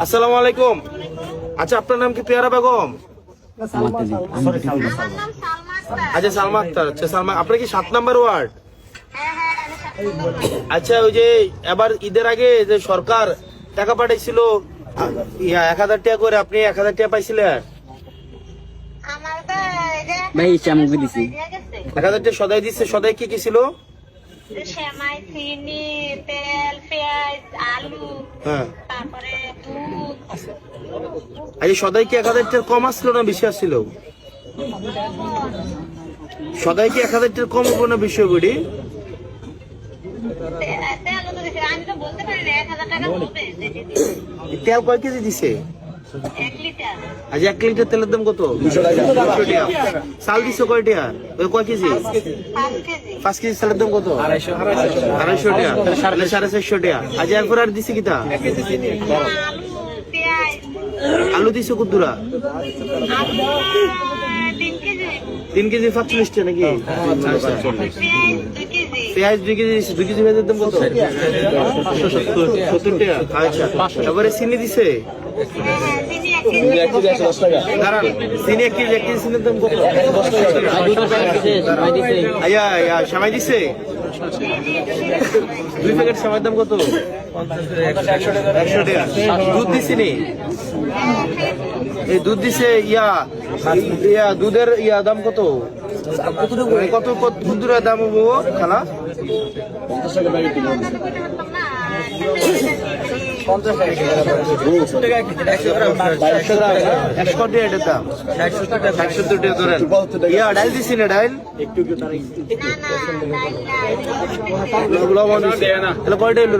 আসসালামু আলাইকুম। আচ্ছা, আপনার নাম কি পেয়ারা বেগম? আচ্ছা, সালমা আক্তার। আচ্ছা সালমা, আপনার কি 7 নম্বর ওয়ার্ড? আচ্ছা, ওই যে এবার ঈদের আগে যে সরকার টাকা পাঠাইছিল 1000 টাকা করে, আপনি 1000 টাকা পাইছিলেন? 1000 টাকা সদাই দিচ্ছে। সদাই কি কি ছিল? সেমাই, চিনি, তেল, পেঁয়াজ, আলু, হ্যাঁ। তারপরে দুধ। আচ্ছা, সদাই কি 1000 টাকা কম আসলো না বেশি আসছিল? সদাই কি 1000 টাকা কম হবো না বেশি হবে? তেলও তো দিছে, আমি তো বলতে পারি না 1000 টাকা হবে। তেল কয় কেজি দিছে? 1 লিটার। আজ 1 লিটার তেলের দাম কত? 200 টাকা। চাল দিছো কয় টাকা? কয় কেজি? 5 কেজি চালের দাম কত? 250 টাকা। 450 টাকা। আজ এরপর আর দিছে কিতা? আলু, পেঁয়াজ, আলু দিছো কুদ্দুরা? আলু 3 কেজি, 3 কেজি 45 টাকা নাকি? আচ্ছা। পেঁয়াজ 2 কেজি। পেঁয়াজ 2 কেজি দিছে। 2 কেজি পেঁয়াজের দাম কত? 570 টাকা। আচ্ছা, তারপরে চিনি দিছে? চিনি 1 কেজি। দাঁড়ান, চিনি 1 কেজি। 1 কেজি চিনির দাম কত? আয়া সেমাই দিছে? 2 প্যাকেট সেমাইয়ের দাম কত? 100 টাকা। দুধ দিছি নি? এই দুধ দিছে দুধের দাম কত? কত দূর দাম হবো খালা? 50 টাকা ব্যাগ কিলো। 100 গ্রাম। 100 টাকা এটার দাম। 170 টাকা ধরেন। ডাইল দিছি না? ডাইল লবণ দিছি। তাহলে কয়টা এলো?